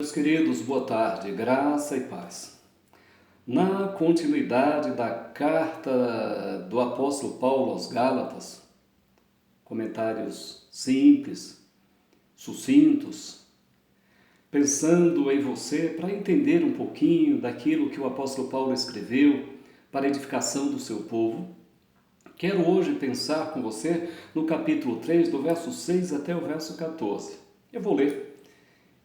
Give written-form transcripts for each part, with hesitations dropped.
Meus queridos, boa tarde, graça e paz. Na continuidade da carta do apóstolo Paulo aos Gálatas, comentários simples, sucintos, pensando em você para entender um pouquinho daquilo que o apóstolo Paulo escreveu para a edificação do seu povo, quero hoje pensar com você no capítulo 3, do verso 6 até o verso 14. Eu vou ler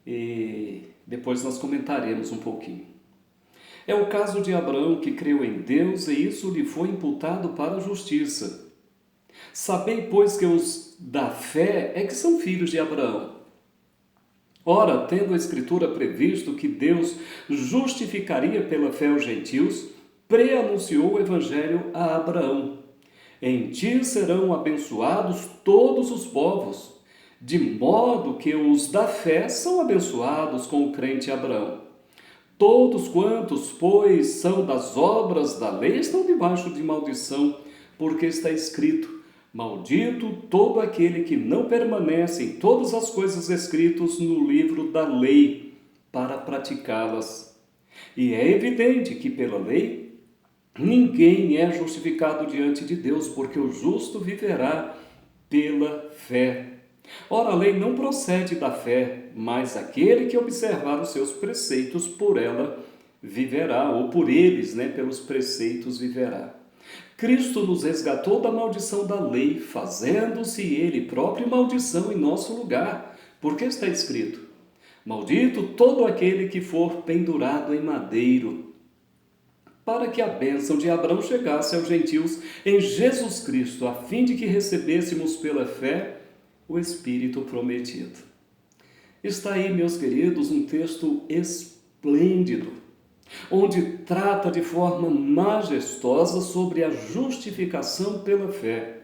e depois nós comentaremos um pouquinho. É o caso de Abraão, que creu em Deus e isso lhe foi imputado para a justiça. Sabei, pois, que os da fé é que são filhos de Abraão. Ora, tendo a Escritura previsto que Deus justificaria pela fé os gentios, preanunciou o Evangelho a Abraão. Em ti serão abençoados todos os povos, de modo que os da fé são abençoados com o crente Abraão. Todos quantos, pois, são das obras da lei, estão debaixo de maldição, porque está escrito: maldito todo aquele que não permanece em todas as coisas escritas no livro da lei, para praticá-las. E é evidente que pela lei ninguém é justificado diante de Deus, porque o justo viverá pela fé. Ora, a lei não procede da fé, mas aquele que observar os seus preceitos, por ela viverá, ou por eles, pelos preceitos viverá. Cristo nos resgatou da maldição da lei, fazendo-se ele próprio maldição em nosso lugar, porque está escrito: maldito todo aquele que for pendurado em madeiro, para que a bênção de Abraão chegasse aos gentios em Jesus Cristo, a fim de que recebêssemos pela fé o Espírito prometido. Está aí, meus queridos, um texto esplêndido, onde trata de forma majestosa sobre a justificação pela fé.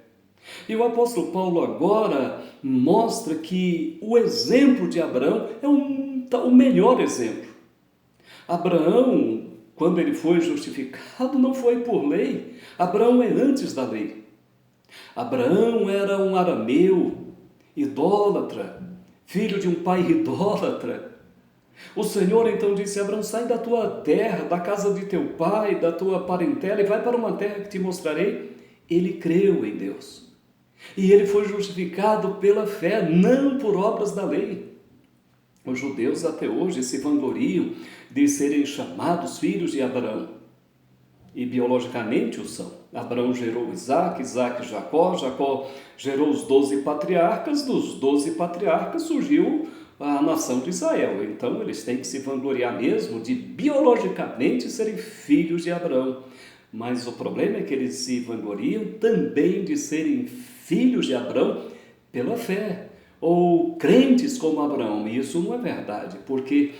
E o apóstolo Paulo agora mostra que o exemplo de Abraão é o melhor exemplo. Abraão, quando ele foi justificado, não foi por lei. Abraão é antes da lei. Abraão era um arameu, idólatra, filho de um pai idólatra. O Senhor então disse a Abraão: sai da tua terra, da casa de teu pai, da tua parentela, e vai para uma terra que te mostrarei. Ele creu em Deus. E ele foi justificado pela fé, não por obras da lei. Os judeus até hoje se vangloriam de serem chamados filhos de Abraão. E biologicamente o são. Abraão gerou Isaac, Isaac Jacó, Jacó gerou os 12 patriarcas, dos 12 patriarcas surgiu a nação de Israel. Então eles têm que se vangloriar mesmo de biologicamente serem filhos de Abraão. Mas o problema é que eles se vangloriam também de serem filhos de Abraão pela fé, ou crentes como Abraão. E isso não é verdade, porque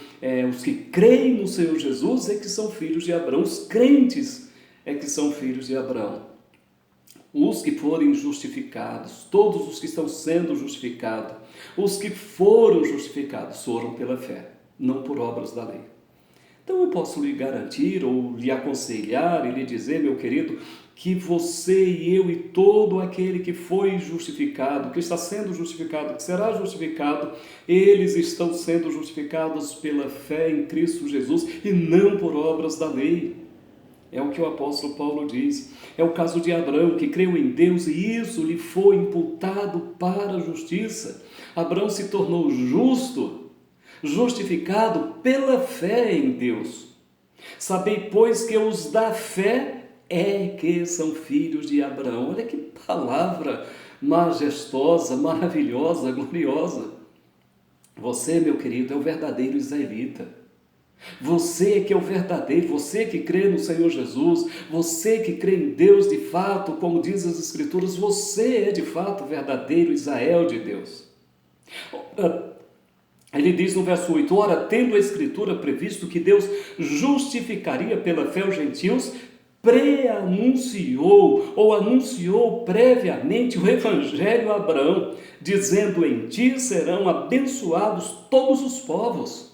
os que creem no Senhor Jesus é que são filhos de Abraão, os crentes é que são filhos de Abraão. Os que forem justificados, todos os que estão sendo justificados, os que foram justificados foram pela fé, não por obras da lei. Então eu posso lhe garantir, ou lhe aconselhar e lhe dizer, meu querido, que você e eu e todo aquele que foi justificado, que está sendo justificado, que será justificado, eles estão sendo justificados pela fé em Cristo Jesus e não por obras da lei. É o que o apóstolo Paulo diz. É o caso de Abraão, que creu em Deus e isso lhe foi imputado para a justiça. Abraão se tornou justo, justificado pela fé em Deus. Sabei, pois, que os da fé é que são filhos de Abraão. Olha que palavra majestosa, maravilhosa, gloriosa. Você, meu querido, é o verdadeiro israelita. Você que é o verdadeiro, você que crê no Senhor Jesus, você que crê em Deus de fato, como diz as Escrituras, você é de fato o verdadeiro Israel de Deus. Ele diz no verso 8, ora, tendo a Escritura previsto que Deus justificaria pela fé os gentios, preanunciou ou anunciou previamente o Evangelho a Abraão, dizendo: em ti serão abençoados todos os povos.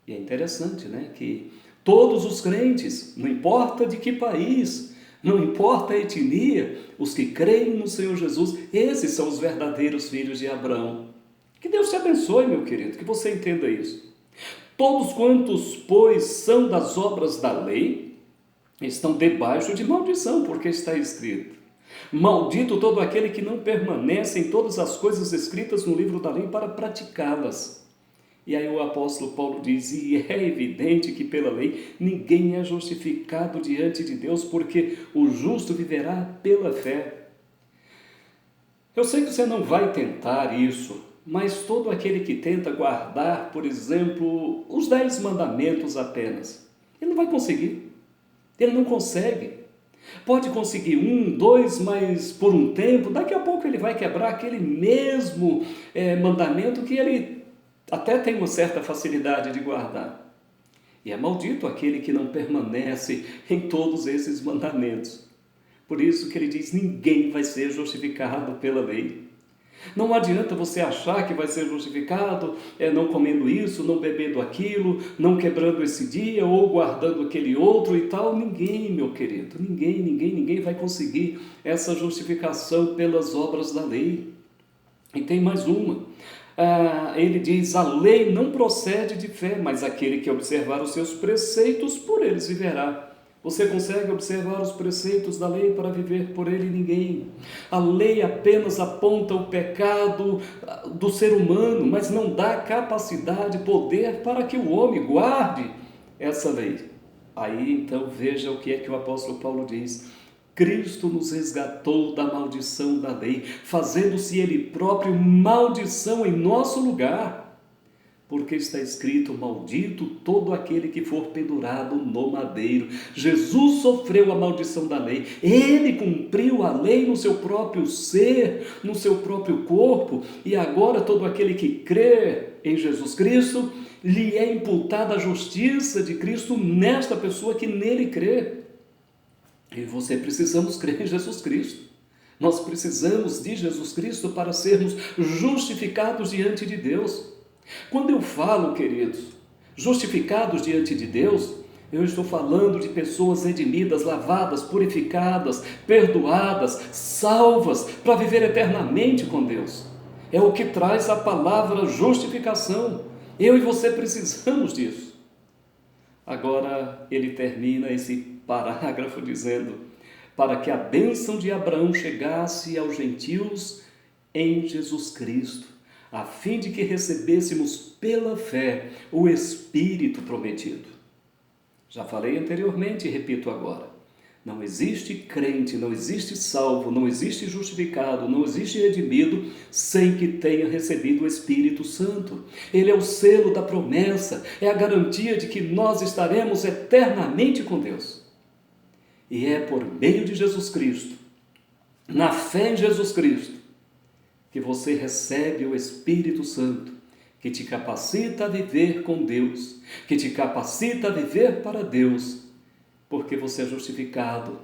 E é interessante, que todos os crentes, não importa de que país, não importa a etnia, os que creem no Senhor Jesus, esses são os verdadeiros filhos de Abraão. Que Deus te abençoe, meu querido, que você entenda isso. Todos quantos, pois, são das obras da lei, estão debaixo de maldição, porque está escrito: maldito todo aquele que não permanece em todas as coisas escritas no livro da lei para praticá-las. E aí o apóstolo Paulo diz: e é evidente que pela lei ninguém é justificado diante de Deus, porque o justo viverá pela fé. Eu sei que você não vai tentar isso, mas todo aquele que tenta guardar, por exemplo, os 10 mandamentos apenas, ele não vai conseguir, ele não consegue. Pode conseguir 1, 2, mas por um tempo, daqui a pouco ele vai quebrar aquele mesmo mandamento que ele até tem uma certa facilidade de guardar. E é maldito aquele que não permanece em todos esses mandamentos. Por isso que ele diz: ninguém vai ser justificado pela lei. Não adianta você achar que vai ser justificado não comendo isso, não bebendo aquilo, não quebrando esse dia ou guardando aquele outro e tal. Ninguém, meu querido, ninguém vai conseguir essa justificação pelas obras da lei. E tem mais uma. Ele diz: a lei não procede de fé, mas aquele que observar os seus preceitos, por eles viverá. Você consegue observar os preceitos da lei para viver por ele? Ninguém. A lei apenas aponta o pecado do ser humano, mas não dá capacidade, poder para que o homem guarde essa lei. Aí então veja o que é que o apóstolo Paulo diz: Cristo nos resgatou da maldição da lei, fazendo-se Ele próprio maldição em nosso lugar. Porque está escrito: maldito todo aquele que for pendurado no madeiro. Jesus sofreu a maldição da lei. Ele cumpriu a lei no seu próprio ser, no seu próprio corpo. E agora todo aquele que crê em Jesus Cristo, lhe é imputada a justiça de Cristo nesta pessoa que nele crê. E você precisamos crer em Jesus Cristo. Nós precisamos de Jesus Cristo para sermos justificados diante de Deus. Quando eu falo, queridos, justificados diante de Deus, eu estou falando de pessoas redimidas, lavadas, purificadas, perdoadas, salvas para viver eternamente com Deus. É o que traz a palavra justificação. Eu e você precisamos disso. Agora ele termina esse parágrafo dizendo: para que a bênção de Abraão chegasse aos gentios em Jesus Cristo, a fim de que recebêssemos pela fé o Espírito prometido. Já falei anteriormente e repito agora: não existe crente, não existe salvo, não existe justificado, não existe redimido sem que tenha recebido o Espírito Santo. Ele é o selo da promessa, é a garantia de que nós estaremos eternamente com Deus. E é por meio de Jesus Cristo, na fé em Jesus Cristo, que você recebe o Espírito Santo, que te capacita a viver com Deus, que te capacita a viver para Deus, porque você é justificado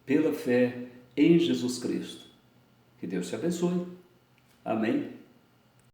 pela fé em Jesus Cristo. Que Deus te abençoe. Amém.